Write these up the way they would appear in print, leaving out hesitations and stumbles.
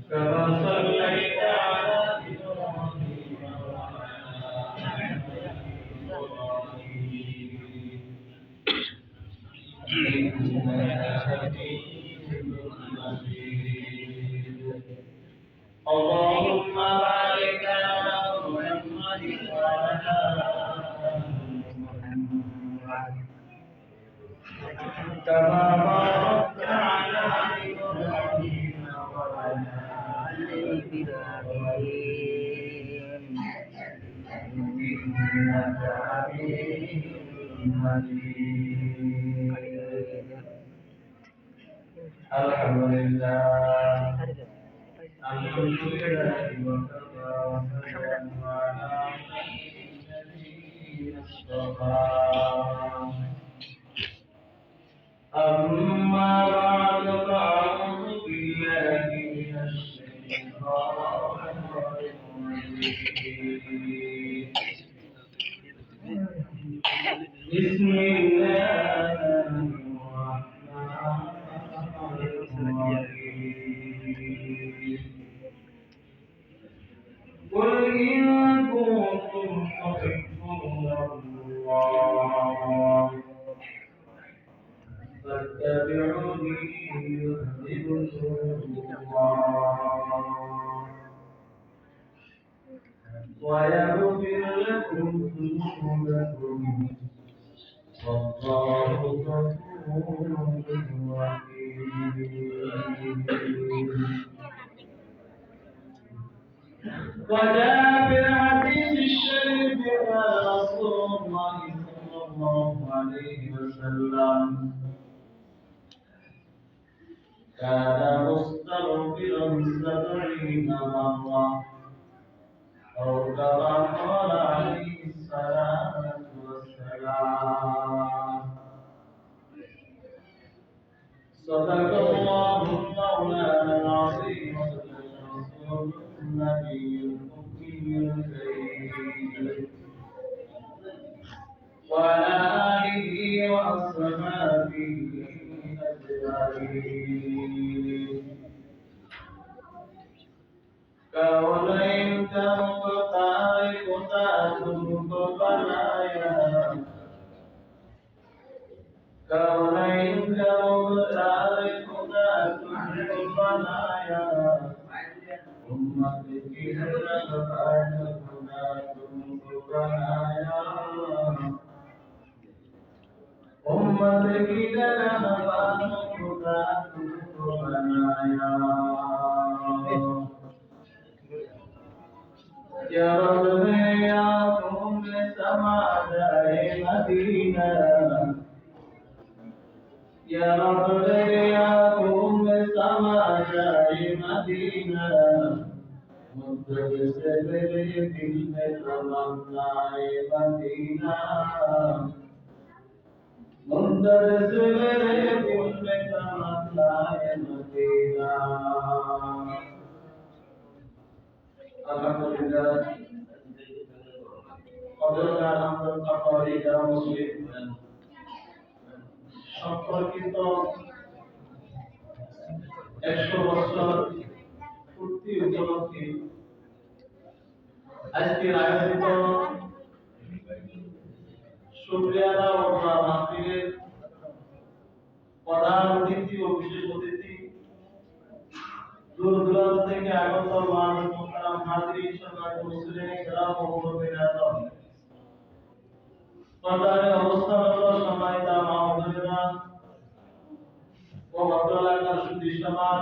كما صليت على إبراهيم اللهم بارك على محمد وعلى محمد كما باركت على إبراهيم وعلى إبراهيم إنك حميد مجيد الحمد لله الحمد لله وكفى وسلام على الذين اصطفى أما بعد فأعوذ بالله من الشيطان الرجيم بسم الله الرحمن الرحيم قل إن كنتم تحبون الله فاتبعوني يحببكم الله ويغفر لكم ذنوبكم والله غفور رحيم وجاء في الحديث الشريف قال رسول الله صلى الله عليه وسلم كان مستغفرا 70 مرة أو كما قال عليه الصلاة والسلام صدق الله مولانا العظيم وصدق النبي الأمي الكريم وعلى آله وأصحابه أجمعين كونين كمقطعك تاتم بلايا كونين كمقطعك تاتم بلايا أمتك لك فاتكم بلايا أمتك لك فاتكم بلايا يا رب يا قوم سماء مدينة يا رب يا قوم سماء مدينة متصل بالسماء مدينة متصل بالسماء مدينة Alhamdulillah, Alhamdulillah, Alhamdulillah, Muslim. সম্পর্কিত 100 বছর পূর্তি উপলক্ষে আজকের আয়োজিত শুকরিয়া ও মাহফিলের প্রধান অতিথি ও বিশেষ অতিথি দূর দূরান্ত থেকে আগত মানুষ মোহতারাম হাজিরিন সম্মানিত মুসলিম کرام ও মুমিনাত পর্দায় অবস্থানরত সম্মানিত মা ও বোনেরা ও ভদ্রলোকের সুধী সমাজ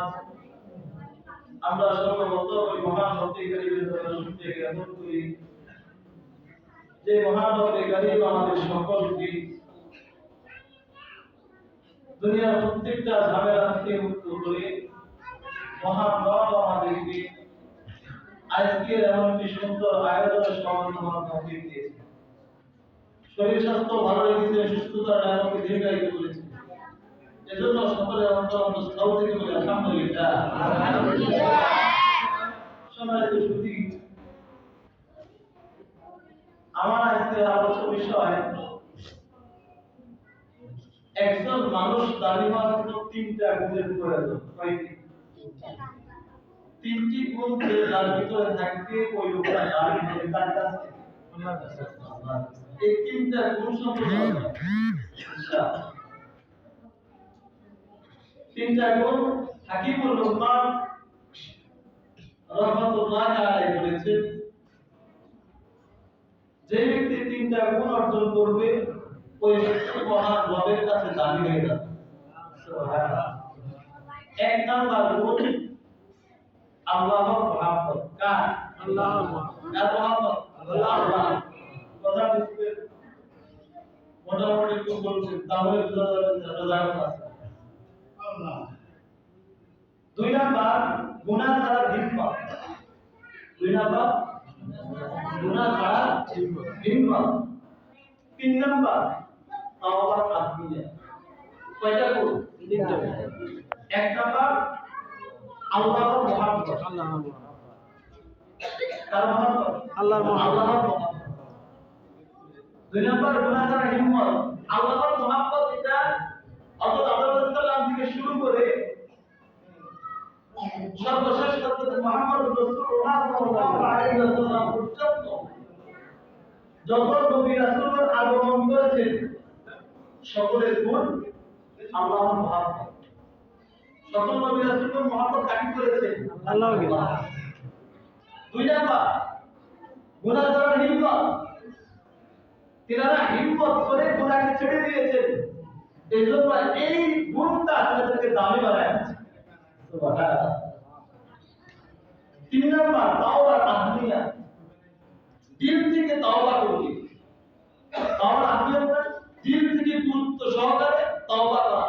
আমরা সর্বপ্রথম ওই মহান রব্বে কারীমের দরবারে শুকরিয়া জ্ঞাপন করি যে মহান রব্বে কারীম আমাদের সকলকে দুনিয়ার প্রত্যেকটা ঝামেলা থেকে মুক্ত করে মহান রব আমাদেরকে আজকের এমন একটি সুন্দর আয়োজনের সমাগম তৌফিক দিয়েছে। শরীর স্বাস্থ্য ভালো রেখেছে, সুস্থতার নিয়ামতকে দীর্ঘায়িত করেছে। এজন্য সকলের অন্তর স্থল থেকে বলি আলহামদুলিল্লাহ। সম্মানিত সুধী, আমার আজকের আলোচ্য বিষয় একজন মানুষ দাবি হওয়ার জন্য তিনটা গুণের প্রয়োজন। কয়টি? তিনটি গুণ যে তার ভিতরে থাকবে ওই লোকটা দাবি হবে কার কাছে? আল্লাহর কাছে। এই তিনটা গুণ সম্পন্ন হবে। তিনটা গুণ হাকিমুল রহমান রাহমাতুল্লাহ আলাইহি বলেছেন, যে ব্যক্তি তিনটা গুণ অর্জন করবে ওই ব্যক্তি মহান রবের কাছে দাবি হয়ে যাবে। সুবহানাল্লাহ। এক নাম্বার গুণ আল্লাহর মহব্বত। কার? আল্লাহর মহব্বত। কার মহব্বত? আল্লাহ। কথা বুঝতে মোটামুটি একটু বলছেন, তাহলে বোঝা যাবে যে রোজার আছে। আল্লাহ। দুই নাম্বার গুনাহ ছাড়া হিম্মত। দুই নাম্বার গুনাহ ছাড়া হিম্মত। তিন নাম্বার তাওবার আত্মীয়া। কয়টা গুণ? তিনটা। এক নাম্বার আল্লাহর মহব্বত। আল্লাহর মহব্বত। কার মহব্বত? আল্লাহর মহব্বত। দুই নাম্বার গুনাহ ছাড়া হিম্মত। আল্লাহর মহব্বত এটা হযরত আদম সাল্লাল্লাহু থেকে শুরু করে সর্বশেষ হযরত মুহাম্মদ রাসূলুল্লাহ সাল্লাল্লাহু আলাইহি ওয়াসাল্লাম পর্যন্ত যত নবী রাসূল আগমন করেছেন সকলের গুণ আল্লাহর মহব্বত। সকল নবী রাসূল মহব্বত কাকে করেছেন? আল্লাহকে। দুই নাম্বার গুনাহ ছাড়া হিম্মত। তিনারা হিম্মত করে গুনাহকে ছেড়ে দিয়েছেন। এজন্য এই গুণটা তাদেরকে দামি বানাচ্ছে। সুবহানাল্লাহ। তিন নাম্বার তাওবার আত্মীয়া। দিল থেকে তাওবা করবে। তাওবার আত্মীয়া মানে দিল থেকে গুরুত্ব সহকারে তাওবা করা।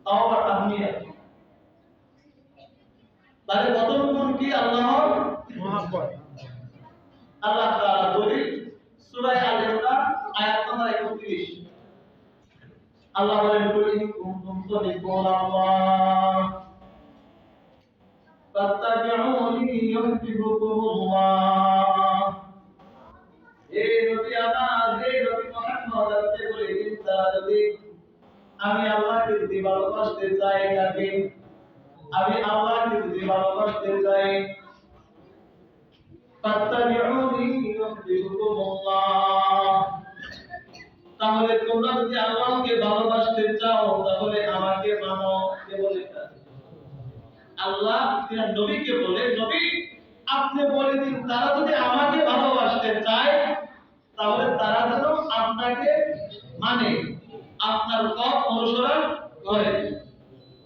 তাওবার আত্মীয়া। তাহলে প্রথম গুণ কি? আল্লাহর মহব্বত। আল্লাহ তাআলা বলে সূরা আল-ইমরান আয়াত নম্বর 31, আল্লাহ বলেন, কুল ইন কুনতুম তুহিব্বুনাল্লাহ ফাত্তাবিউনি ইউহিব্বুকুমুল্লাহ। এই নবী আমার, এই নবী মুহাম্মদ আপনি বলে দিন, তারা যদি আমি আল্লাহকে যদি ভালোবাসতে চাই, তাকে আমি আল্লাহকে যদি ভালোবাসতে চাই, ফাত্তাবিউনি ইউহিব্বুকুমুল্লাহ, তাহলে তোমরা যদি আল্লাহকে ভালোবাসতে চাও তাহলে আমাকে মানো। কে বলে? আল্লাহ তিনি নবীকে বলে, নবী আপনি বলে দিন তারা যদি আমাকে ভালোবাসতে চায় তাহলে তারা যেন আপনাকে মানে, আপনার পথ অনুসরণ করে।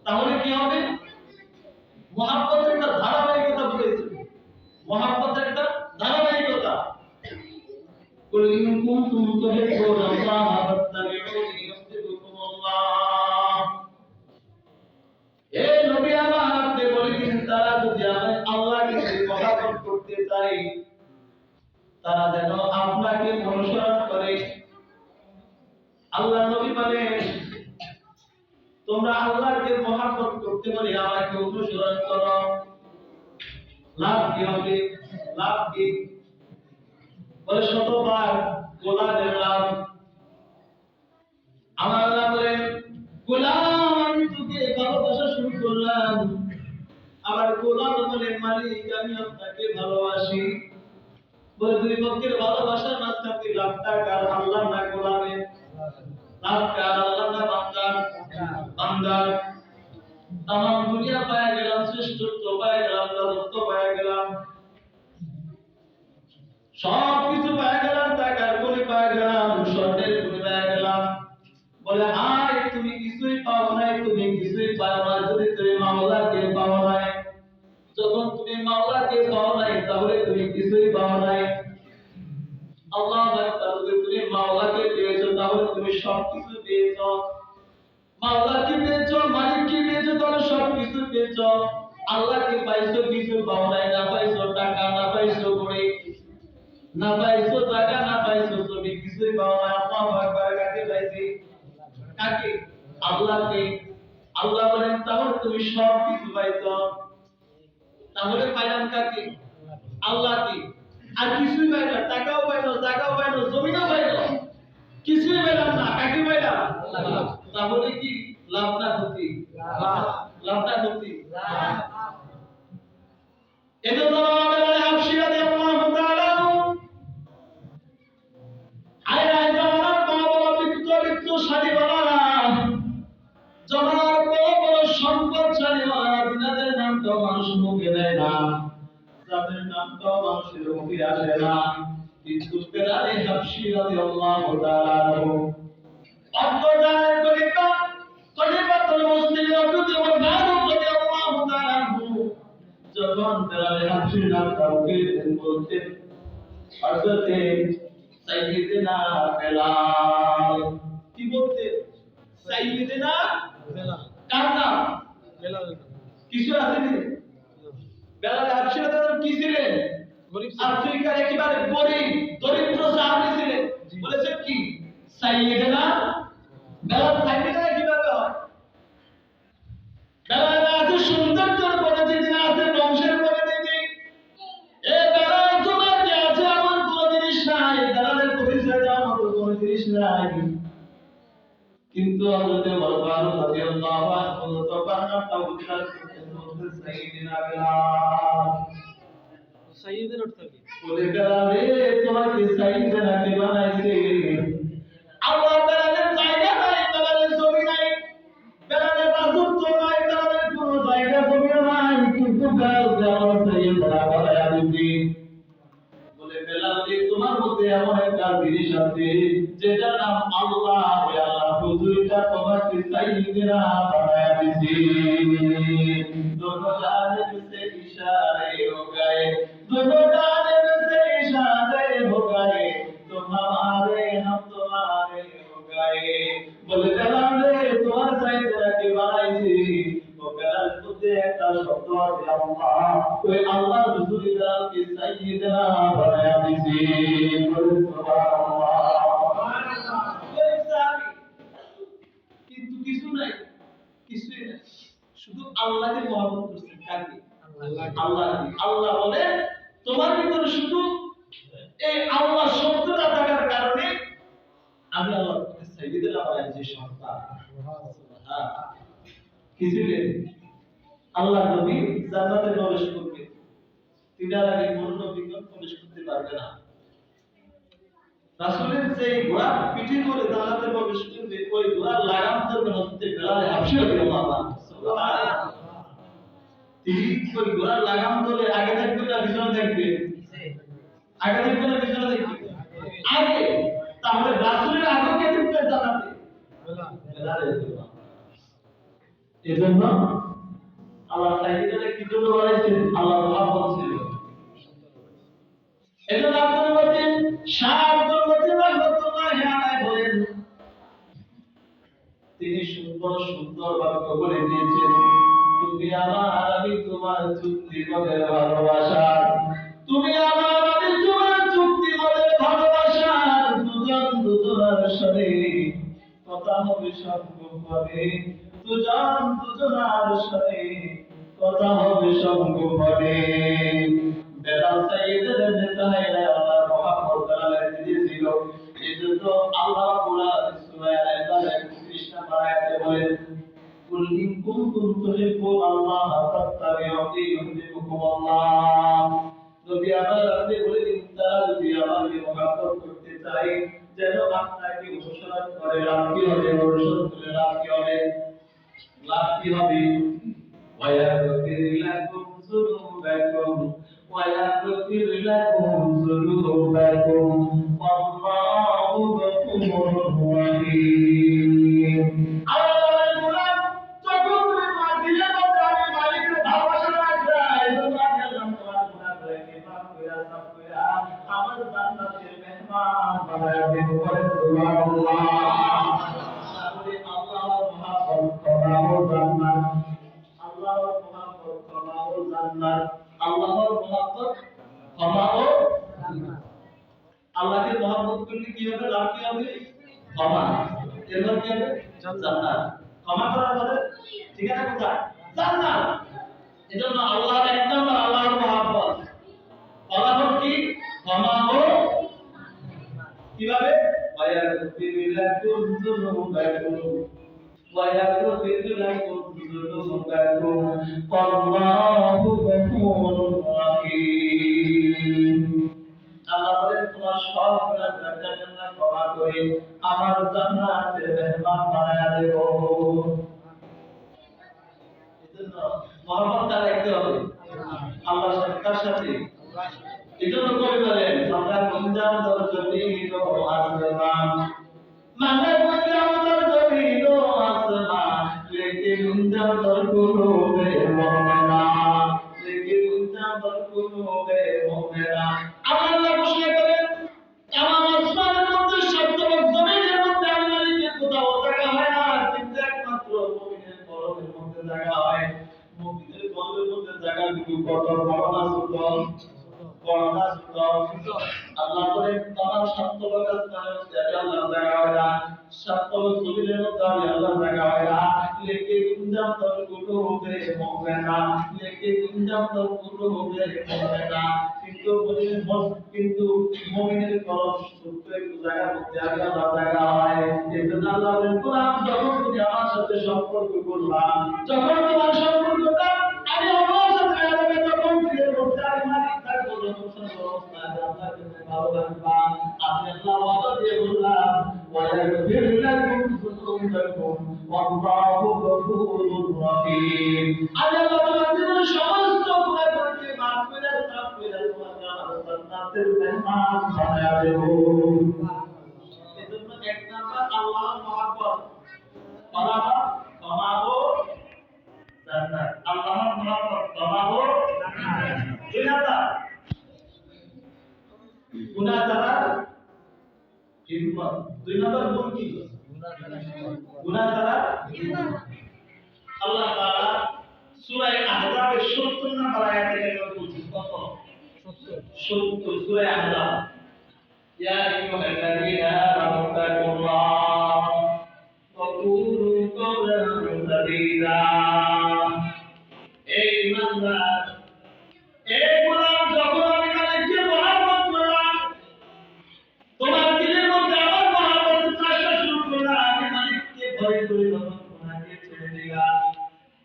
তাহলে কি হবে? মহব্বতের একটা ধারাবাহিকতা বলেছে। মহব্বতের একটা ধারাবাহিকতা। কুল ইন কুনতুম তুহিব্বুনাল্লাহ ফাত্তাবিউনি ইউহিব্বুকুমুল্লাহ। এই নবী আমার আপনি বলে দিন তারা যদি আল্লাহকে মহব্বত করতে চায় তারা যেন আপনাকে অনুসরণ করে। আল্লাহ নবী বলেন, তোমরা আল্লাহকে মহব্বত করতে বলে আমাকে অনুসরণ করো। লাভ কি হবে? লাভ কি? বলে শতবার গোলামের লাভ। আমার আল্লাহ বলেন, গোলাম আমি তোকে ভালোবাসা শুরু করলাম। আবার গোলাম বলে, মালিক আমি আপনাকে ভালোবাসি। বলে দুই পক্ষের ভালোবাসার মাঝখানে লাভটা কার? আল্লাহ না গোলামের? লাভ কার? আল্লাহ না বান্দার? বান্দার। তামাম দুনিয়া পায়া গেলাম, শ্রেষ্ঠত্ব পায়া গেলাম, রাজত্ব পায়া গেলাম, সব কিছু পায়া গেলাম, টাকার গুলি পায়া গেলাম, স্বর্ণের গুলি পায়া গেলাম। বলে হায় তুমি কিছুই পাও নাই, তুমি কিছুই পাও না যদি তুমি মাওলাকে পাও নাই। যখন তুমি মাওলাকে পাও নাই তাহলে তুমি কিছুই পাও নাই। আল্লাহু আকবার। যদি তুমি মাওলাকে পেয়েছো তাহলে তুমি সবকিছু পেয়েছো। মাওলাকে পেয়েছো, মালিককে পেয়েছো, তাহলে সবকিছু পেয়েছো। আল্লাহকে পাইছো, কিছু পাও নাই। না পাইছো টাকা, না পাইছো ঘড়ি, না পাইছো টাকা, না পাইছো তুমি কিছুই পাও না। আল্লাহু আকবার। কাকে পাইছি? কাকে? আল্লাহকে। আল্লাহ বলেন তাহলে তুমি সব কিছু পাইছো। তাহলে পাইলাম কাকে? আল্লাহকে। আর কিছুই পাই না, টাকাও পাই না, জায়গাও পাই না, জমিনও পাই না। কিছুই পেলাম না, কাকে পেলাম? তাহলে কি লাভ না ক্ষতি? লাভ না ক্ষতি? এজন্য আমাদের হাফসি রাদিয়াল্লাহু তাআলা আয় জামানার বড় বিত্তশালী বাবারা, জামানার বড় সম্পদশালী বাবারা, যাদের নামটা মানুষ মুখে দেয় না, যাদের নামটা মানুষের মুখে আসে না, কিন্তু বেলাল হাফসি রাদিয়াল্লাহু তাআলা অন্তর্জালের খলিফাতুল মুসলিমিন হযরত ওমর রাদিয়াল্লাহু তাআলা যখন বেলাল হাফসির নামটা মুখে বলতেন, হযরত সাইয়্যিদিনা বেলাল কি বলতে? সাইয়্যিদিনা বেলাল। কার নাম? বেলাল। কিছু আছে কি? বেলাল হাফসি রাদিয়াল্লাহু কি ছিলেন? গরীব, আফ্রিকার একেবারে গরীব দরিদ্র সাহাবী ছিলেন। বলেছে কি সাইয়্যিদিনা বেলাল। সাইয়্যিদিনা কিভাবে হয়? বেলাল আছে সৌন্দর্যের পরিচিতি, আছে বংশের পরিচিতি। এ বেলাল তোমার কি আছে? আমার কোনো জিনিস নাই। বেলালের পরিচয় দেওয়ার মতো কোনো জিনিস নাই। কিন্তু হযরত ওমর ফারুক রাদিয়াল্লাহু আনহু তখন নামটা উচ্চারণ করতেন, বলতেন সাইয়্যিদিনা বেলাল। সাইয়্যিদিনা অর্থ কি? বলে বেলাল রে, তোমাকে সাইয়্যিদিনা কে বানাইছে? আল্লাহ বেলালের জায়গা নাই, বেলালের জমি নাই, বেলালের রাজত্ব নাই, বেলালের কোনো জায়গা জমি নাই, কিন্তু বেলালকে আমার সাইয়্যিদিনা বানায়া দিয়েছে। বলে বেলাল রে, তোমার মধ্যে এমন একটা জিনিস আছে যেটার নাম আল্লাহ। ওই আল্লাহ হুজুরটা তোমাকে সাইয়্যিদিনা বানায়া দিয়েছে। दोनों जानिब से इशारे हो गए, दोनों जानिब से इशारे हो गए, तुम हमारे हम तुम्हारे हो गए। बोले बेलाल रे, তোমার সাইয়্যিদিনা কে বানাইছে? ও বেলাল খুদে একটা শব্দ আছে আল্লাহ, ওই আল্লাহ হুজুরি বেলালকে সাইয়্যিদিনা বানায়া দিয়েছে। বলে সুবহানাল্লাহ। কিন্তু কিছু নাই, কিছুই নাই, শুধু আল্লাহকে মহব্বত করছেন। কাকে? আল্লাহ। আল্লাহ বলে তোমার ভিতরে শুধু এই আল্লাহ শব্দটা থাকার কারণে আমি আল্লাহ তোমাকে সাইয়্যিদিনা বানাইছি। সন্তান সুবহানাল্লাহ। কি ছিলেন? আল্লাহ নবী জান্নাতে প্রবেশ করবে, তিনার আগে কোন নবী প্রবেশ করতে পারবে না। রাসূলের যে ঘোড়া পিঠে করে জান্নাতে প্রবেশ করবে, ওই ঘোড়ার লাগাম ধরবে হযরত বেলাল হাবশী রাদিয়াল্লাহু আনহু। সুবহানাল্লাহ। তিনি ওই ঘোড়ার লাগাম ধরে আগে থাকবে না পিছনে থাকবে? আগে থাকবে না পিছনে থাকবে? আগে। তাহলে রাসূলের আগে কে ঢুকবে জান্নাতে? বেলাল রাদিয়াল্লাহু। এজন্য আল্লাহ সাইয়্যিদিনা কি জন্য বানাইছেন? আল্লাহ মহব্বত ছিল। এজন্য আব্দুল মতিন শাহ আব্দুল মতিন রাহমাতুল্লাহি আলাইহি বলেন, তিনি সুন্দর সুন্দর বাক্য বলে দিয়েছেন, তুমি আমার, আমি তোমার চুক্তি মনের ভালোবাসা, তুমি আমার, আমি তোমার চুক্তি মনের ভালোবাসা, দুজন দুজনার সাথে কথা হবে সঙ্গপনে, দুজন দুজনার সাথে কথা হবে সঙ্গপনে। বেলাল সাইয়্যিদের নেতা, আল্লাহ মুহাম্মদ বেলালের দিয়েছিল। এজন্য আল্লাহ কুরআন সূরা আল-ইমরানের ৩০ নম্বর আয়াতে বলেন, কুল ইন কুনতুম তুহিব্বুনাল্লাহ ফাত্তাবিউনি ইউহিব্বুকুমুল্লাহ। নবী আমার, আপনি বলে দিন, তারা যদি আমাকে মুহাব্বত করতে চায় যেন আপনাকে অনুসরণ করে। লাভ কি হবে? অনুসরণ করে লাভ কি হবে? লাভ কি হবে? ويغفر لكم ذنوبكم ويغفر لكم ذنوبكم والله غفور رحيم। আল্লাহর গোলাম, যখন তুমি মাদিনা বাজারে মালিকের ভালোবাসা রাখবে, এজন্য আল্লাহ তোমার গুনাহকে মাফ কইরা সাফ কইরা আমার জান্নাতের মেহমান বানায়া দিন। বলে সুবহানাল্লাহ। তাহলে আল্লাহর মহব্বত, ক্ষমা ও জান্নাত, আল্লাহর মহব্বত, ক্ষমা ও জান্নাত, আল্লাহর মহব্বত, ক্ষমা ও জান্নাত। আল্লাহকে মহব্বত করলে কি হবে? লাভ কি হবে? ক্ষমা। এরপর কি হবে? জান্নাত। ক্ষমা করার পরে ঠিকানা কোথায়? জান্নাত। এজন্য আল্লাহর এক নম্বর আল্লাহর মহব্বত, ফলাফল কি? ক্ষমা ও কিভাবে? ويغفر لكم ذنوبكم ويغفر لكم ذنوبكم والله غفور رحيم আল্লাহ বলেন তোমার সব গুনাহর জন্য ক্ষমা করে আমার জান্নাতের মেহমান বানায়া দেব। এজন্য মহব্বত রাখতে হবে আল্লাহর সাথে। কার সাথে? এজন্য কবি বলেন আমরা গুঞ্জাম দর জমিন ও আসমান মানে গুঞ্জাম দর জমিন ও আসমান লেকে গুঞ্জাম দর কুলুবে মুমিনা লেকে গুঞ্জাম দর কুলুবে মুমিনা। আল্লাহ ঘোষণা করেন আমার আসমানের মধ্যে সপ্তম জমিনের মধ্যে আল্লাহর কোথাও জায়গা হয় না, কিন্তু একমাত্র মুমিনের কলবের মধ্যে জায়গা হয়। মুমিনের কলবের মধ্যে জায়গা কিন্তু কত ধারণা সুতরাং আল্লাহ বলেন তোমার সপ্তম আসমানের মধ্যে আল্লাহ জায়গা হয় না, সপ্তম জমিনের মধ্যে আল্লাহ জায়গা হয় না। লেকে গুঞ্জাম তর কুলুবে মুমিনা লেকে গুঞ্জাম তর কুলুবে মুমিনা। কিন্তু মুমিনের কলব ছোট্ট একটু জায়গার মধ্যে আল্লাহ জায়গা হয়। এজন্য আল্লাহ বলেন গোলাম যখন তুমি আমার সাথে সম্পর্ক করবা, যখন তোমার সম্পর্কটা আমি আমার সাথে হবে, তখন ফিরে বলতে আমি মালিক থাকবো, যখন সর্বস্থা আল্লাহর কাছে ভালো লাগবা। আমি আল্লাহ ওয়াদা দিয়ে বললাম ওয়ায়াগফির লাকুম যুনুবাকুম ওয়াল্লাহু গফুরুর রহিম। আমি আল্লাহ তোমার জীবনের সমস্ত গুনাহকে মাফ করে সাফ করে তোমাকে আমার জান্নাতের মেহমান বানায়া দেব। এজন্য এক নাম্বার আল্লাহর মহব্বত কমাবো জান্নাত। আল্লাহর মহব্বত কমাবো জান্নাত। দুই নাম্বার গুনাহ ছাড়া হিম্মত। দুই নাম্বার গুণ কি? গুনাহ ছাড়া হিম্মত। আল্লাহ তাআলা সূরা আহজাবের ৭০ নম্বর আয়াতে বলছেন, কত? ৭০ সূরা আহজাব। ইয়া আইয়ুহাল্লাযীনা আমানু তাকুল্লাহ ওয়া কুলু কওলান সাদীদা। এই ইমানদার, এই গোলাম, যখন আমি মালিককে মহব্বত করলাম, তোমার দিলের মধ্যে আমার মহব্বতের চাষা শুরু করলাম, আমি মালিককে ভয় করে যখন তোমাকে ছেড়ে দিলাম,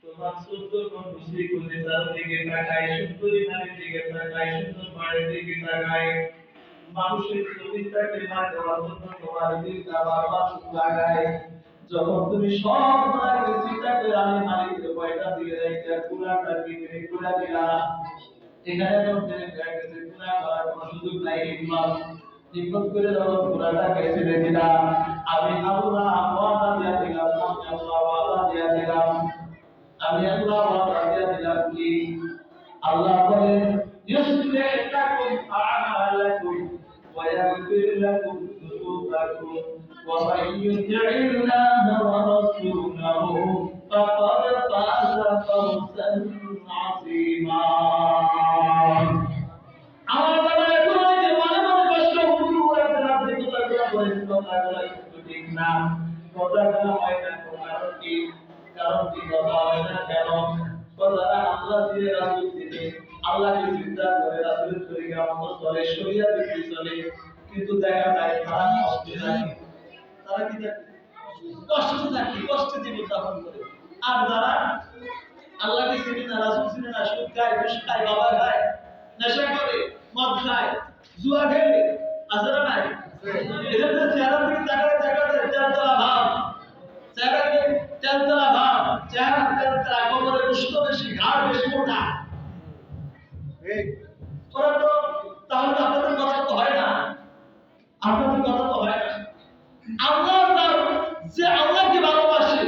তোমার সুন্দর মনুষ্যই করে চারদিকে তাকাই, সুন্দরী নারীর দিকে তাকাই, সুন্দর বাড়ির দিকে তাকাই, মানুষের ছবিটাকে মা দেওয়ার জন্য তোমার দিলটা বারবার লাগায়। যখন তুমি সব গুনাহকে চিন্তা করে আমি মালিকের ভয়টা দিয়ে রেখে গুনাহটাকে বের করে দিলাম, এখানে মধ্যে গেছে গুনাহ করার কোনো সুযোগ নাই। হিম্মত করে যখন গুনাহটাকে ছেড়ে দিলাম, আমি আল্লাহ ওয়াদা দিয়ে দিলাম, আমি আল্লাহ ওয়াদা দিয়ে দিলাম, আমি আল্লাহ ওয়াদা দিয়ে দিলাম কি? আল্লাহ বলেন ইউসলিহ লাকুম আ'মালাকুম ওয়া ইয়াগফির লাকুম যুনুবাকুম ওয়া মান ইউতি'িল্লাহা ওয়া রাসূলাহু ফাকাদ ফাযা ফাওজান 'আযীমা। আমার বাবা কোন মনে মনে কষ্ট শুরু করতে রাতে কথা বলেন, কথাগুলো ঠিক না, কথাগুলো হয় না। কারণ কি? কারণ কি কথা হয় না কেন? কথাটা আল্লাহ দিয়ে রাসূল দিয়ে আল্লাহকে চিন্তা করে রাসূলের তরিকা মতো চলে, শরীয়ত বিধি চলে, কিন্তু দেখা যায় তারা কষ্টে থাকে। তারা কি থাকে? কষ্টে থাকে, কষ্টে জীবন যাপন করে। আর যারা আল্লাহকে চিনে না, রাসূল চিনে না, সুদ খায়, ঘুষ খায়, বাবা খায়, নেশা করে, মদ খায়, জুয়া খেলে, আছে না নাই? এদের চেহারা থেকে তেলতলা ভাব, চেহারাকে তেলতলা ভাব, চেহারা তেলতলা, কোমরে গোশত বেশি, ঘাড় বেশি মোটা। ওরা তো তাহলে আপনাদের কথা তো হয় না, আপনাদের কথা তো হয় না। আল্লাহ যে আল্লাহকে ভালোবাসে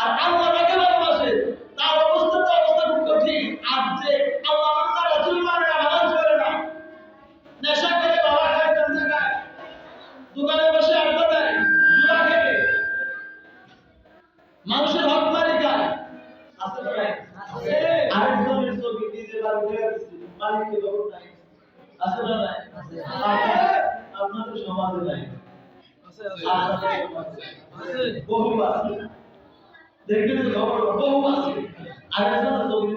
আর আল্লাহকে ভালোবাসে, তার অবস্থা খুব কঠিন। আর যে আল্লাহ রাসূল মানে না, নামাজ পড়ে না, নেশা করে, বাবা খায়, গাঁজা খায়, দোকানে বসে আড্ডা দেয়, জুয়া খেলে, মানুষের হক মারি খায়, আছে না নাই? আছে। আরেকজনের ছবি নিজে বাড়িতে রাখছে, মালিককে খবর নাই, আছে না নাই? আছে। আপনাদের সমাজে নাই? আছে। আছে, বহু আছে, দেখবেন তো খবর বহু আছে। আরেকজনের ছবি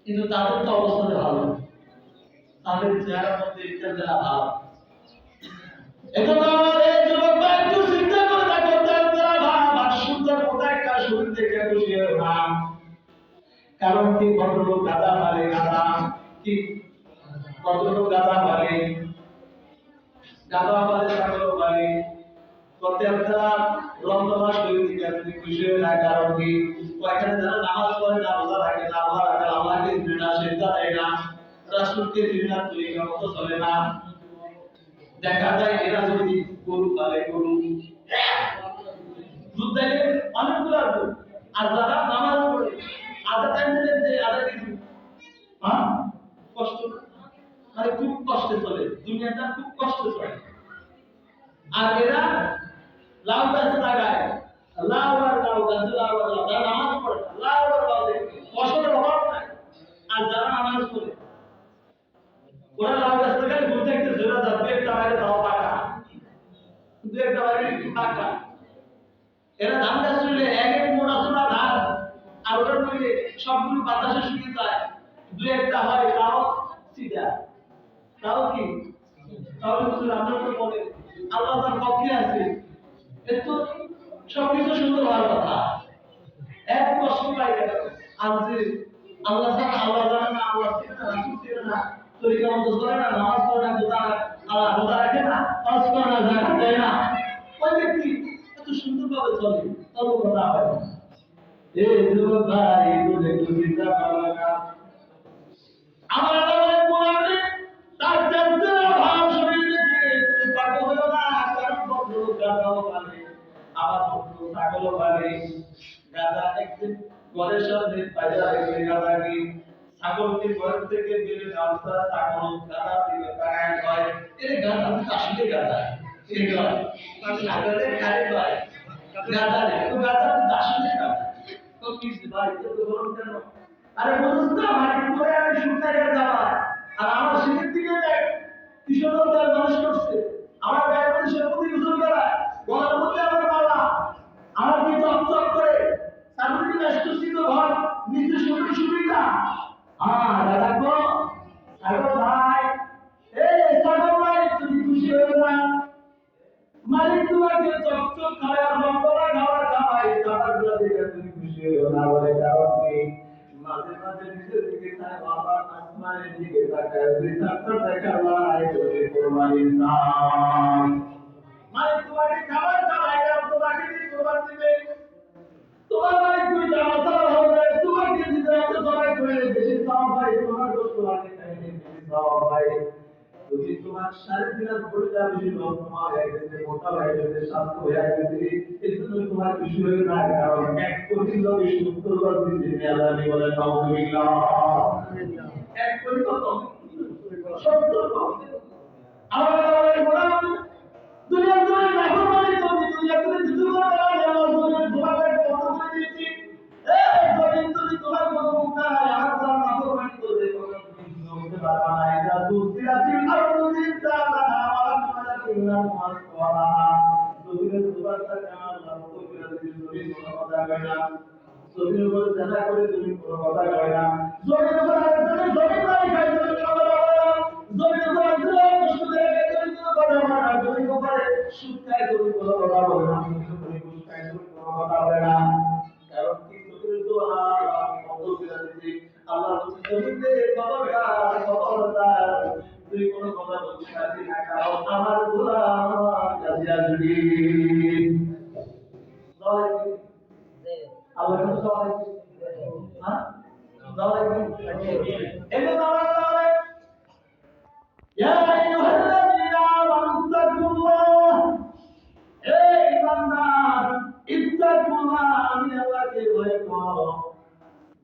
কিন্তু তাদের তো অবস্থা ভালো, তাদের চেহারার মধ্যে একটা ভাব, এজন্য আমাদের যুবক ভাই একটু চিন্তা করে দেখো তার ভাব সুন্দর মোটা একটা শরীর দেখে খুশি হও না। কারণ কি ভদ্রলোক গাদা মারে গাদা, কি ভদ্রলোক গাদা মারে গাদা মারে ছাগল মারে প্রত্যেকটা রমজান শরীর থেকে তুমি খুশি হয়ে না। কারণ কি এখানে যারা নামাজ পড়ে না, রোজা রাখে না, আল্লাহ রাখে, আল্লাহকে চিনে না, সেজদা দেয় না, রাসূলকে চিনে না, তরিকা মতো চলে না, দেখা যায় এরা যদি গরু পালে গরু দুধ দেয় অনেকগুলো গরু, আর যারা নামাজ পড়ে আধা টাইম দিলে আধা কিছু কষ্ট, মানে খুব কষ্টে চলে, দুনিয়াটা খুব কষ্টে চলে। আর এরা লাউ গাছ লাগায়, লাউ আর লাউ গাছ, লাউ আর লাউ, যারা নামাজ পড়ে লাউ আর লাউ দেখবে, ফসলের অভাব নাই। আর যারা নামাজ পড়ে ওরা লাউ গাছ লাগায়, ঘুরতে একটা জোড়া যাবে, একটা বাইরে দাও পাকা, দু একটা বাইরে পাকা। এরা ধান গাছ তুললে এক এক মোটা চোরা ধান, আর ওটার মধ্যে সবগুলো বাতাসে শুকিয়ে যায়, দু একটা হয় তাও সিধা, তাও কি তাহলে হুজুর আমরা তো বলে আল্লাহ তার পক্ষে আছে, এত সবকিছু সুন্দর হওয়ার কথা, এক কষ্ট পাই গেল। আর যে আল্লাহ ছাড়া আল্লাহ জানে না, আল্লাহ চিনে না, রাসূল চিনে না, তরিকা মতো চলে না, নামাজ পড়ে না, রোজা রাখে না, হজ করে না, যাকাত দেয় না, ওই ব্যক্তি এত সুন্দরভাবে চলে, তবে কথা হয় না। এই যুবক ভাই তোদের একটু চিন্তা ভালো লাগা আমার আল্লাহ বলে তার জানতে ভাব শরীর দেখে তুমি পাগল হলো না। কারণ বন্ধু গাদাও পালে, আবার বন্ধু ছাগলও পালে। গাদা একদিন ঘরের সামনে বাজার রেখে গাদাকে ছাগলকে ঘর থেকে বেরিয়ে নামতা, ছাগল গাদা দিকে তাকায় কয় এর গাদা তো আসলে গাদা, এই নয় ছাগলের গায়ে কয় গাদা রে, তো গাদা তো আসলে গাদা, তো কি ভাই তো গরম কেন? আরে বলুন না মানে করে আমি শুকাইয়া যাবা, আর আমার শরীর দিকে দেখ কিশোর তার মানুষ করছে, আমার গায়ের মধ্যে সে প্রতি গোসল করা, গলার মধ্যে আমার মালা, আমার কি চকচক করে, চারদিকে ব্যস্তস্থিত ঘর, নিচে সুন্দর সুবিধা। দাদা গো ছাগল ভাই, এই ছাগল ভাই তুমি খুশি হয়ে না, মালিক তোমাকে চকচক খাওয়ার রমবরা খাওয়ার খাওয়াই, খাবারগুলো দেখে তুমি খুশি হয়ে না। বলে কারণ কি মাঝে মাঝে নিচের দিকে তাকায়, বাবা আসমানের দিকে তাকায়, দুই চারটা দেখা লাই করে কোরবানি ইনসান, মালিক তোমাকে খাবার খাওয়ায়, কারণ তোমাকে দিয়ে কোরবানি দিবে, তোমার মালিক তুমি জানো তারা হবে, তোমাকে দিতে এত সবাই করে বেশি চাও ভাই, তোমার দোষ তোমাকে চাইলে বেশি চাও ভাই, যদি তোমার শারীরিক ভুলটা বেশি লোক তোমার হয়ে গেছে, মোটা হয়ে গেছে, স্বাস্থ্য হয়ে গেছে, এই জন্য তোমার কিছু হয়ে না। কারণ এক কোটি লোক সত্তর বার দিচ্ছে, আল্লাহ বলে নাউযুবিল্লাহ, এক কোটি কত 70 আমার বলা দুনিয়া দুনিয়া নাফরমানি করতে, দুনিয়া করে কিছু করে না, আমার জন্য তোমাকে কত করে দিয়েছি, এই জমিন তুমি তোমার কোনো মুখ নাই, আমার যারা নাফরমানি করতে কোনো তুমি হতে পারবা না। এটা দুসিরাতিল আরদুল জালাহা ওয়া লাকুনা মাসওয়ালা, জমিনের দুবারটা কামাল রাখতে করে যদি জমিন কোনো কথা কয় না, জমিনের উপরে জানা করে তুমি কোনো কথা কয় না, জমিনের উপরে তুমি জমিন নাই খাই তুমি কোনো কথা বলে না, জমিনের উপরে কষ্ট দেয় তুমি কোনো কথা বলে না, জমিনের উপরে সুদ খায় তুমি কোনো কথা বলে না, তুমি ঘুষ খায় তুমি কোনো কথা বলে না। কারণ কি জমিনের তো আমি বন্ধ করে দিচ্ছি, আল্লাহ বলছে জমিনে খবরদার তুই কোনো কথা বলতে পারবি না, কারণ আমার গোলাম আমার কাছে আসবি। আল্লাহ কাছে সবাই হ্যাঁ সবাই এগুলো আমার সবাই ইয়া আইয়ুহাল্লাযীনা আমানু তাকুল্লাহ, এই ইমানদার ইত্তাকুল্লাহ, আমি আল্লাহকে ভয় করো,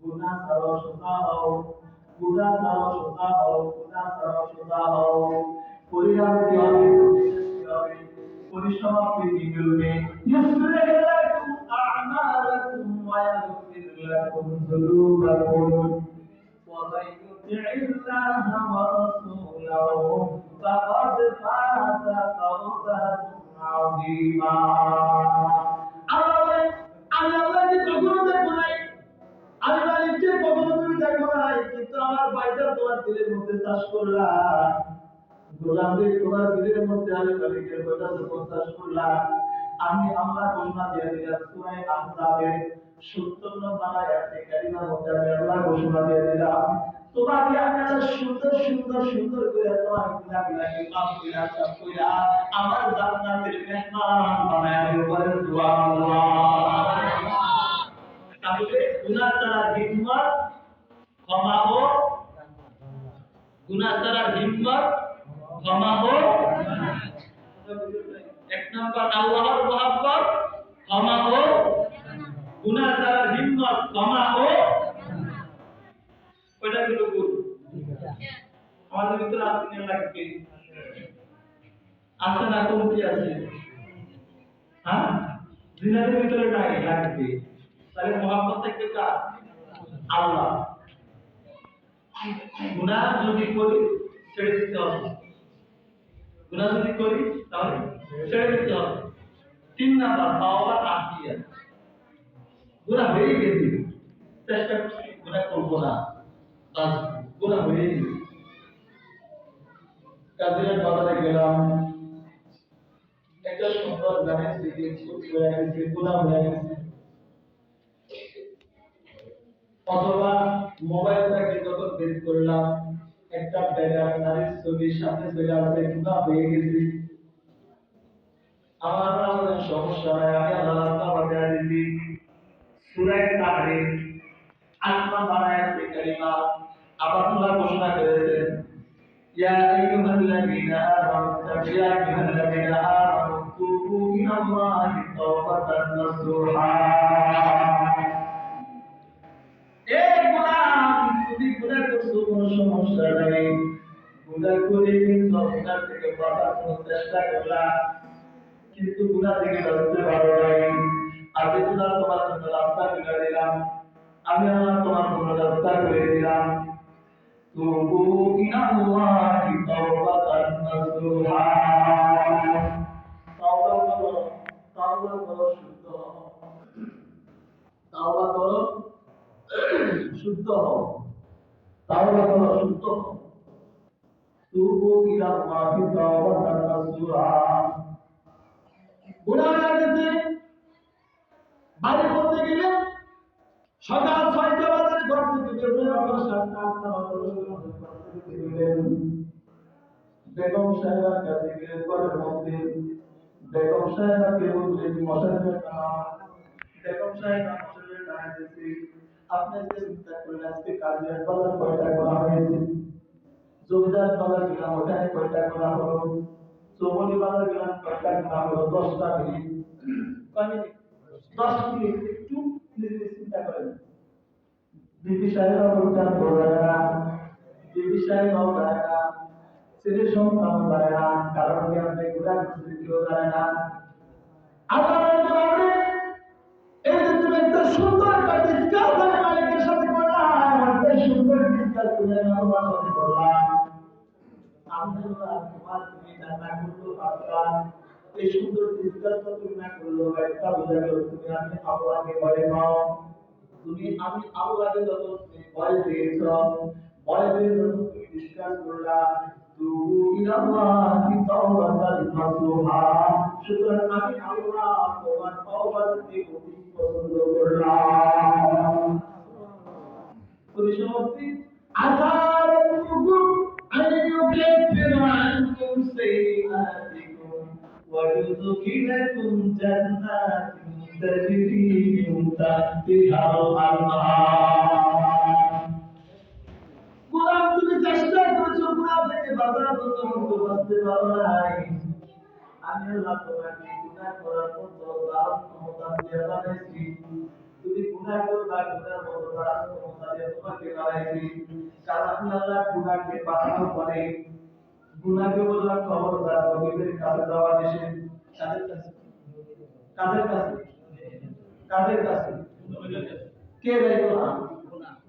গুনাহ ছাড়ো সোজা হও, গুনাহ ছাড়ো সোজা হও, গুনাহ ছাড়ো সোজা হও, পরিণাম কি হবে, কি হবে, পরিসমাপ্তি কি হবে, ইউসলিহু লাকুম আ'মালাকুম ওয়া ইয়াগফির লাকুম যুনুবাকুম ওয়া মান ইউতি'ইল্লাহা ওয়া রাসূলাহু ফাকাদ ফাযা ফাওজান আযীমা। আল্লাহ আমি আল্লাহকে কখনো দেখবো নাই, আমি মালিককে কখনো তুমি দেখো নাই, কিন্তু আমার বাইটা তোমার দিলের মধ্যে চাষ করলা, গোলামদের তোমার দিলের মধ্যে আমি মালিকের কথা প্রকাশ করলাম। আমি আল্লাহ ঘোষণা দিয়ে দিলাম সূরা আহজাবের ৭০ নম্বর আয়াতে কারিমার মধ্যে আমি আল্লাহ ঘোষণা দিয়ে দিলাম তোমাকে আমি আল্লাহ সুন্দর সুন্দর সুন্দর করে তোমার গুনাহগুলোকে মাফ কইরা সাফ কইরা আমার জান্নাতের মেহমান বানায় দিব বলেন সুবহানাল্লাহ। তাহলে গুনাহ ছাড়া হিম্মত ক্ষমা ও গুনাহ ছাড়া হিম্মত ক্ষমা ও এক নাম্বার আল্লাহর মহব্বত ক্ষমা ও গুনাহ ছাড়া হিম্মত ক্ষমা ও ওইটা হলো গুণ। আমাদের ভিতরে আসতে লাগবে আছে না কমতি আছে হ্যাঁ জিনাদের ভিতরে নাই লাগবে তাহলে মহব্বত থেকে কার আল্লাহ। গুনাহ যদি করি ছেড়ে দিতে হবে গুনাহ যদি করি তাহলে ছেড়ে দিতে হবে। ৩ নাম্বার তাওবা তাকিয়া গুনাহ হয়ে গেছে চেষ্টা করছি গুনাহ করব না বাস গুনাহ হয়ে গেছে কাজের বাজারে গেলাম একটা সুন্দর গানের দিকে ছুট হয়ে গেছে গুনাহ হয়ে গেছে অথবা মোবাইলটাকে যখন বের করলাম একটা বেগার নারীর ছবির সামনে চলে আসে গুনাহ হয়ে গেছে আমার আমাদের সমস্যা নাই আমি আল্লাহ তাআলাকে দিছি সূরা তাহরিম ৮ নম্বর আয়াতে কারিমা আবার আল্লাহ ঘোষণা করেছেন ইয়া আইয়ুহাল্লাযীনা আমানু ইয়া আইয়ুহাল্লাযীনা আমানু তুবু ইলাল্লাহি তাওবাতান নাসুহা। এ গোলাম তুমি গুনাহ করছো কোনো সমস্যা নাই গুনাহ করে কিন্তু গুনাহ থেকে বাঁচার কোনো চেষ্টা করলা কিন্তু গুনাহ থেকে বাঁচতে পারো নাই। আমি তোমার জন্য রাস্তা করে দিলাম আমি আল্লাহ তোমার জন্য রাস্তা করে দিলাম তুবু ইলাল্লাহি তাওবাতান নাসুহা। তাওবা করো শুদ্ধ হও তাওবা করো শুদ্ধ হও তাওবা করো শুদ্ধ হও তুবু ইলাল্লাহি তাওবাতান নাসুহা। গুনাহ লাগছে বাড়ি করতে গেলে সকাল ৬টা বাজে ঘর থেকে বের হয়ে আবার ৭টা ৮টা বেগম সাহেবের কাছে গেলে ঘরের মধ্যে বেগম সাহেবকে বললেন মশার বেগম সাহেব মশারের দাঁড়াইতেছি আপনি যে চিন্তা করলেন আজকে কাজের বাজার কয়টা করা হয়েছে জমিদার বাজার গেলাম ওখানে কয়টা করা হলো চৌমনি বাজার গেলাম কয়টা করা হলো ১০টা মিনিট কয় মিনিট ১০ মিনিট একটু নিজে চিন্তা করেন বিবি সাহেব উল্টান বলায় না বিবি সাহেব যায় না ছেলে সন্তান যায় না কারণ কি আপনি গুণা করতে কেউ যায় না আল্লাহ এই যে তুমি একটা সুন্দর একটা ডিসকাস মালিকের সাথে করলাম একটা সুন্দর ডিসকাস তুমি আমার সাথে করলাম আলহামদুলিল্লাহ তোমার তুমি না করলেও পারতা এই সুন্দর ডিসকাসটা তুমি না করলেও একটা বোঝা গেল তুমি আমি আল্লাহকে ভয় পাও তুমি আমি আল্লাহকে যত ভয় পেয়েছ ভয় পেয়ে যত তুমি ডিসকাস করলা তুবু ইলাল্লাহি তাওবাতান নাসুহা সুতরাং আমি আল্লাহ তোমার তওবাকে অতি পছন্দ করলাম। পরিসমাপ্তি আযার রাব্বুকুম আন ইউকাফিরা আনকুম সাইয়্যাতিকুম ওয়া ইউদখিলাকুম জান্নাতিন তাজরি মিন তাহতিহাল আনহার। গোলাম তুমি চেষ্টা করেছো গুনাহ থেকে বাঁচার জন্য কিন্তু বাঁচতে পারো নাই। আমি আল্লাহ তোমাকে গুনাহ করার মতো দারুণ ক্ষমতা দিয়ে বানাইছি তুমি গুনাহ করবা গুনার মতো দারুণ ক্ষমতা দিয়ে তোমাকে বানাইছি কারণ আমি আল্লাহ গুনাহকে বানানোর পরে গুনাহকে বললাম খবরদার নবীদের কাছে যাওয়া নিষেধ কাদের কাছে কাদের কাছে কাদের কাছে কে যাইতো না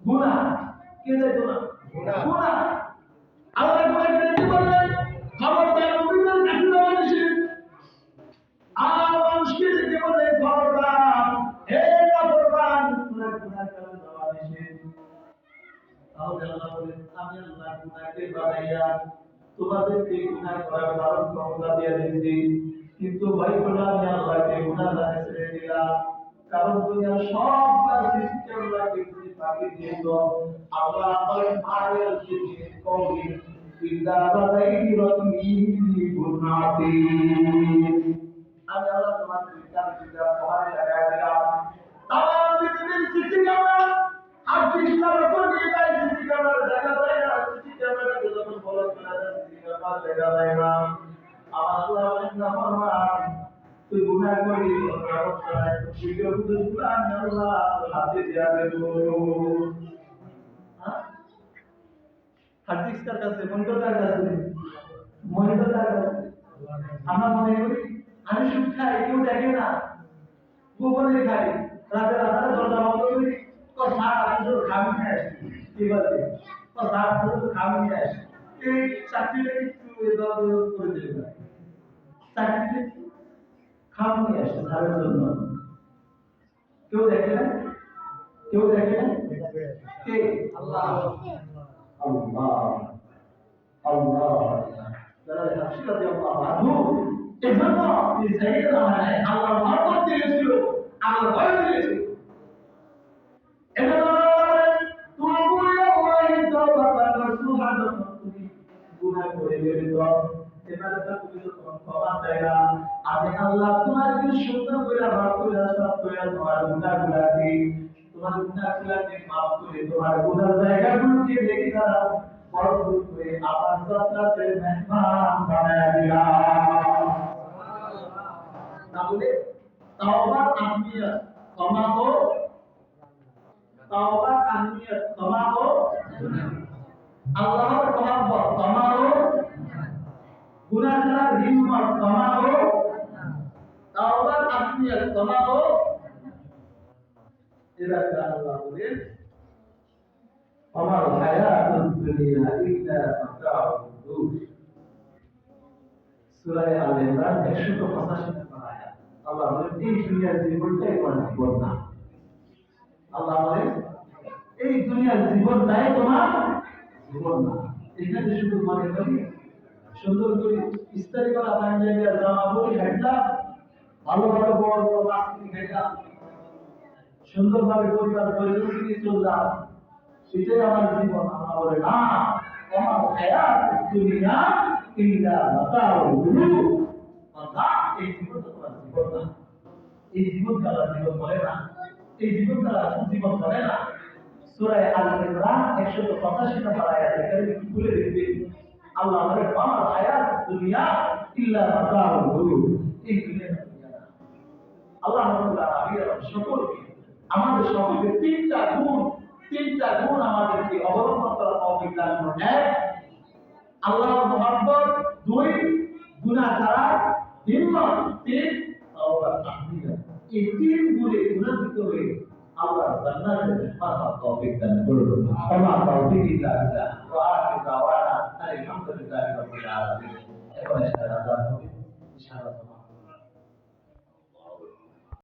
গুনাহ কে যাইতো না গুনাহ আল্লাহ গুনাহকে কি বললেন খবরদার নবীদের কাছে যাওয়া নিষেধ আর মানুষকে যেতে বললেন খবরদার হে নাফরমান তোমরা গুনাহ করে যাওয়া নিষেধ। তাহলে আল্লাহ বলেন আমি আল্লাহ গুনাহকে বানাইয়া তোমাদেরকে গুনাহ করার কারণ ক্ষমতা দিয়ে দিয়েছি, কিন্তু ভয় করলাম আমি আল্লাহকে গুনাহ জানে ছেড়ে দিলাম। কারণ দুনিয়ার সব কাজ সৃষ্টি আল্লাহকে তুমি ফাঁকি দিয়েছ। আল্লাহ আমার মায়ের দিকে কবি ইল্লা বাদাইরাতি গুনাতি। আমি আল্লাহ তোমার বিচার দিলাম, তোমার জায়গায় দিলাম। তাম পৃথিবীর সৃষ্টি আমরা আর কৃষ্ণের উপর নিয়ে যাই, সৃষ্টি করার জায়গা দেয় না, সৃষ্টি ক্যামেরাকে যখন বলা চলে যায় সৃষ্টি করার জায়গা দেয় না। আমার আল্লাহ বলেন না ফরমান তুই গুনাহ করলি অবস্থায় ভিডিও ফুটেজগুলো আমি আল্লাহ হাতে দেয়া দেবো। হার্ড ডিস্ক কার কাছে, মনিটর কার কাছে? মনিটর কার কাছে? আমরা মনে করি আমি সুদ খাই, কেউ দেখে না, গোপনে খাই, রাতের আধারে দরজা বন্ধ করি, সাত আটশো খামি নিয়ে আসি, কি বলে সাত আটশো খামি নিয়ে আসি। এই চাকরিটা একটু করে দেবে না, চাকরিটা খাম নিয়ে আসে তাদের জন্য। কেউ দেখে না, কেউ দেখে না, কে? আল্লাহ আল্লাহ আল্লাহ। যারা হাসি রাতে আল্লাহ বাধু এজন্য এই জায়গাটা মানে আল্লাহ মহব্বত দিয়েছিল, আল্লাহ ভয় দিয়েছিল। এজন্য তুমি গুনাহ করে বেরিয়ে যাও, এবারে তুমি যখন ক্ষমা চাইলা, আমি আল্লাহ তোমাকে সুন্দর করে মাফ করে সাফ করে তোমার গুনাহগুলোকে, তোমার গুনাহগুলোকে মাফ করে তোমার গুনার জায়গাগুলোকে দেখে দাও, বড় করে আমার জান্নাতের মেহমান বানায় দিলাম। তাহলে তাওবার আহমিয়ত ক্ষমা ও তাওবার আহমিয়ত ক্ষমা ও আল্লাহর মহব্বত ক্ষমা ও গুনাহ ছাড়ার হিম্মত ক্ষমা ও তাওবার আহমিয়ত ক্ষমা ও। এবার আল্লাহ বলেন আমার হায়াতুদ দুনিয়া ইল্লা মাতাউল গুরুর। সূরা আল ইমরান 185 নম্বর আয়াত। আল্লাহ বলেন এই দুনিয়ার জীবনটাই তোমার জীবন না। আল্লাহ বলেন এই দুনিয়ার জীবনটাই তোমার জীবন না। এখানে শুধু মনে করি সুন্দর করে ইস্তারি করা পাঞ্জাবি আর জামা পরে খাইলাম, ভালো ভালো বড় বড় মাছ কিনে খাইলাম, সুন্দরভাবে পরিবার পরিজন নিয়ে চললাম, সেটাই আমার জীবন। আল্লাহ বলে না, আমার হায়াত দুনিয়া ইল্লা মাতাউল গুরুর। বান্দা এই জীবন তোমার জীবন না, এই জীবন আল্লাহ জীবন বলে না, এই জীবন আল্লাহ জীবন বলে না। সূরা আল ইমরান 185 নম্বর আয়াতে কারিমে কি বলে দেখবে আল্লাহ বলে আমার হায়াত দুনিয়া ইল্লা মাতাউল গুরুর। এই দুনিয়া আল্লাহ রাব্বুল আলামিন সকলকে আমাদের সকলকে তিনটা গুণ আমাদেরকে অবলম্বন করা তৌফিক দান করুন। এক, আল্লাহর মহব্বত। দুই, গুনাহ ছাড়া হিম্মত। তিন, তাওবার আহমিয়ত। এই তিন গুণে গুণান্বিত হয়ে আল্লাহ জান্নাতের পাওয়ার তৌফিক দান করুন। আমা তৌফিক ইল্লা বিল্লাহ।